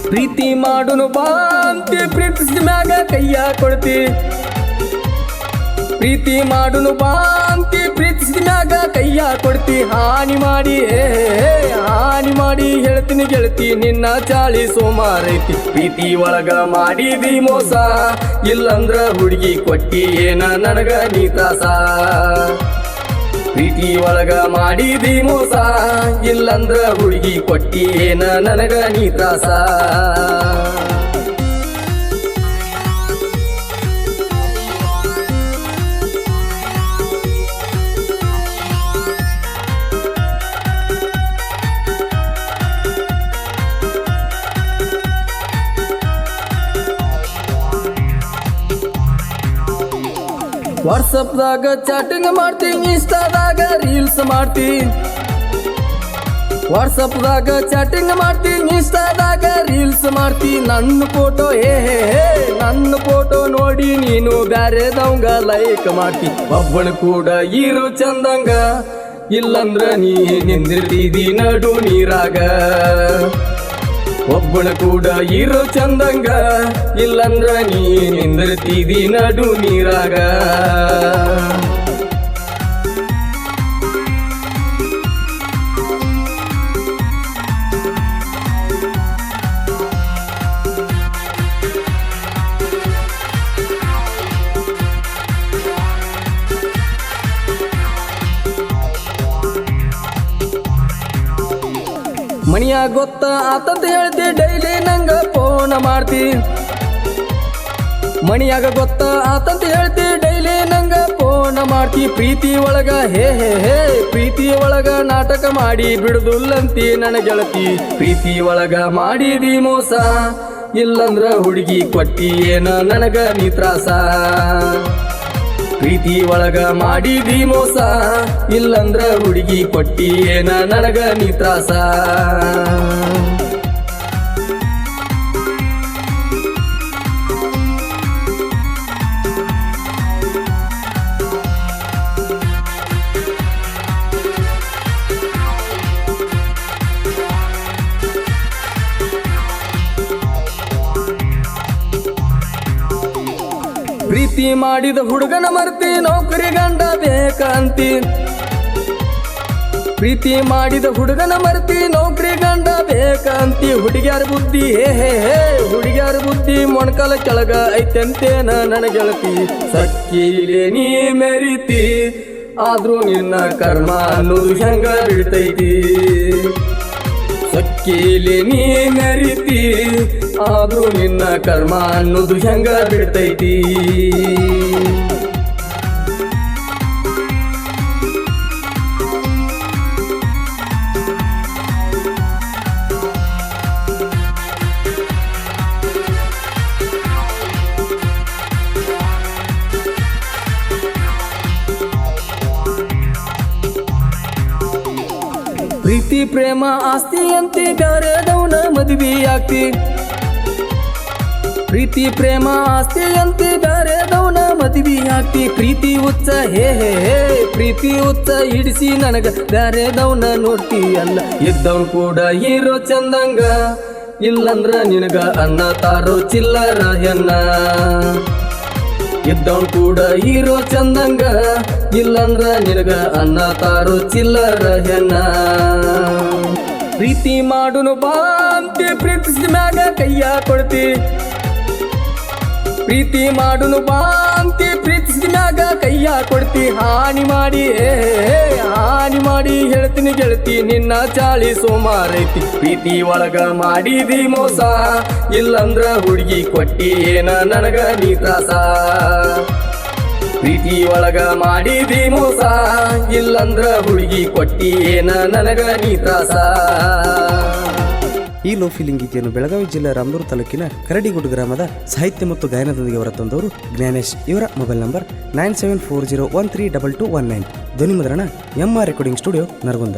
ಪ್ರೀತಿ ಮಾಡುನು ಬಾ ಅಂತಿ ಪ್ರೀತಿಸಿದ ಮ್ಯಾಗ ಕೈಯ ಕೊಡ್ತಿ ಪ್ರೀತಿ ಮಾಡುನು ಬಾ ಅಂತಿ ಪ್ರೀತಿಸಿದ ಮ್ಯಾಗ ಕೈಯ ಕೊಡ್ತಿ ಹಾನಿ ಮಾಡಿ ಹೇಳ್ತೀನಿ ಗೆಳತಿ ನಿನ್ನ ಚಾಳಿ ಸೋಮಾರೈತಿ ಪ್ರೀತಿ ಒಳಗ ಮಾಡಿದಿ ಮೋಸ ಇಲ್ಲಂದ್ರ ಹುಡುಗಿ ಕೊಟ್ಟಿ ಏನ ನನಗ ನೀ ತ್ರಾಸ ಪ್ರೀತಿ ಒಳಗ ಮಾಡಿದಿ ಮೋಸ ಇಲ್ಲಂದ್ರ ಹುಡುಗಿ ಕೊಟ್ಟಿ ಏನ ನನಗ ನೀ ತ್ರಾಸ ವಾಟ್ಸಪ್ದಾಗ ಚಾಟಿಂಗ್ ಮಾಡ್ತಿ ಇನ್ಸ್ಟಾದಾಗ ರೀಲ್ಸ್ ಮಾಡ್ತಿ ವಾಟ್ಸಪ್ದಾಗ ಚಾಟಿಂಗ್ ಮಾಡ್ತಿ ಇನ್ಸ್ಟಾದಾಗ ರೀಲ್ಸ್ ಮಾಡ್ತಿ ನನ್ನ ಫೋಟೋ ನೋಡಿ ನೀನು ಬ್ಯಾರೆದವಂಗ ಲೈಕ್ ಮಾಡ್ತಿ ಒಬ್ಬನ ಕೂಡ ಇರು ಚಂದಂಗ ಇಲ್ಲಂದ್ರ ನೀ ನಿಂದಿರ್ತಿದಿ ನಡು ನೀರಾಗ ಒಬ್ಬನ ಕೂಡ ಇರೋ ಚಂದಂಗ ಇಲ್ಲಂದ್ರ ನೀ ನಿಂದಿರ್ತಿದಿ ನಡು ನೀರಾಗ ಮಣಿಯ ಗೊತ್ತ ಆತಂತ ಹೇಳ್ತಿ ಡೈಲಿ ನಂಗ ಫೋನ್ ಮಾಡ್ತಿ ಮಣಿಯಾಗ ಗೊತ್ತ ಆತಂತ ಹೇಳ್ತಿ ಡೈಲಿ ನಂಗ ಫೋನ್ ಮಾಡ್ತಿ ಪ್ರೀತಿ ಒಳಗ ಹೇ ಪ್ರೀತಿ ಒಳಗ ನಾಟಕ ಮಾಡಿ ಬಿಡುದಿಲ್ಲಂತಿ ನನ್ನ ಗೆಳತಿ ಪ್ರೀತಿ ಒಳಗ ಮಾಡಿದಿ ಮೋಸ ಇಲ್ಲಂದ್ರ ಹುಡುಗಿ ಕೊಟ್ಟಿ ಏನ ನನಗ ನೀ ತ್ರಾಸ ಪ್ರೀತಿ ಒಳಗ ಮಾಡಿದಿ ಮೋಸ ಇಲ್ಲಂದ್ರ ಹುಡುಗಿ ಕೊಟ್ಟಿ ಏನ ನನಗ ನೀ ತ್ರಾಸ ಪ್ರೀತಿ ಮಾಡಿದ ಹುಡುಗನ ಮರ್ತಿ ನೌಕರಿ ಗಂಡ ಬೇಕಂತಿ ಪ್ರೀತಿ ಮಾಡಿದ ಹುಡುಗನ ಮರ್ತಿ ನೌಕರಿ ಗಂಡ ಬೇಕಂತಿ ಹುಡುಗ್ಯಾರ ಬುದ್ಧಿ ಹುಡುಗ್ಯಾರ ಬುದ್ಧಿ ಮೊಣಕಾಲ ಕೆಳಗ ಐತೆಂತೇನ ನನ್ನ ಗೆಳತಿ ಸಕ್ಕಿಲೆ ನೀ ಮೆರಿತಿ ಆದ್ರೂ ನಿನ್ನ ಕರ್ಮ ಅನ್ನೋದು ಹೆಂಗ ಬಿಡ್ತೈತಿ ಸಕ್ಕಿಲೆ ನೀ ಮೆರಿತಿ ಆದ್ರೂ ನಿನ್ನ ಕರ್ಮ ಅನ್ನೋದು ಹೆಂಗ ಬಿಡ್ತೈತಿ ಪ್ರೀತಿ ಪ್ರೇಮ ಆಸ್ತಿ ಅಂತಿ ಬ್ಯಾರೆದವನ ಮದುವೆ ಆಗ್ತಿ ಪ್ರೀತಿ ಪ್ರೇಮ ಆಸ್ತಿ ಅಂತಿ ಬ್ಯಾರೆದವನ ಮದುವೆ ಆಗ್ತಿ ಪ್ರೀತಿ ಹುಚ್ಚ ಪ್ರೀತಿ ಹುಚ್ಚ ಹಿಡಿಸಿ ನನಗ ಬ್ಯಾರೆದವನ ನೋಡ್ತಿ ಅಲ್ಲ ಇದ್ದವನ್ ಕೂಡ ಹೀರೋ ಚಂದಂಗ ಇಲ್ಲಂದ್ರ ನಿನಗ ಅನ್ನ ತಾರೋ ಚಿಲ್ಲರ ಹೆನ್ನ ಇದ್ದವನ್ ಕೂಡ ಹೀರೋ ಚಂದಂಗ ಇಲ್ಲಂದ್ರ ನಿನಗ ಅನ್ನ ತಾರೋ ಚಿಲ್ಲರ ಹೆನ್ನ ಪ್ರೀತಿ ಮಾಡುನು ಬಾ ಅಂತಿ ಪ್ರೀತಿಸಿದ ಮ್ಯಾಗ ಕೈಯ ಕೊಡ್ತಿ ಪ್ರೀತಿ ಮಾಡುನು ಬಾ ಅಂತಿ ಪ್ರೀತಿಸಿದ ಮ್ಯಾಗ ಕೈಯ ಕೊಡ್ತಿ ಹಾನಿ ಮಾಡಿ ಹೇಳ್ತೀನಿ ಗೆಳತಿ ನಿನ್ನ ಚಾಳಿ ಸೋಮಾರೈತಿ ಪ್ರೀತಿ ಒಳಗ ಮಾಡಿದಿ ಮೋಸ ಇಲ್ಲಂದ್ರ ಹುಡುಗಿ ಕೊಟ್ಟಿ ಏನ ನನಗ ನೀ ತ್ರಾಸ ಪ್ರೀತಿ ಒಳಗ ಮಾಡಿದಿ ಮೋಸ ಇಲ್ಲಂದ್ರ ಹುಡುಗಿ ಕೊಟ್ಟಿ ಏನ ನನಗ ನೀ ತ್ರಾಸ ಈ ಲೋ ಫೀಲಿಂಗ್ ಗೀತೆಯನ್ನು ಬೆಳಗಾವಿ ಜಿಲ್ಲೆ ರಾಮದುರ್ಗ ತಾಲೂಕಿನ ಕರಡಿಗುಡ್ ಗ್ರಾಮದ ಸಾಹಿತ್ಯ ಮತ್ತು ಗಾಯನದೊಂದಿಗೆ ಹೊರತಂದವರು ಜ್ಞಾನೇಶ್. ಇವರ ಮೊಬೈಲ್ ನಂಬರ್ 9740132219. ಧ್ವನಿ ಮುದ್ರಣ MR ರೆಕಾರ್ಡಿಂಗ್ ಸ್ಟುಡಿಯೋ ನರಗುಂದ.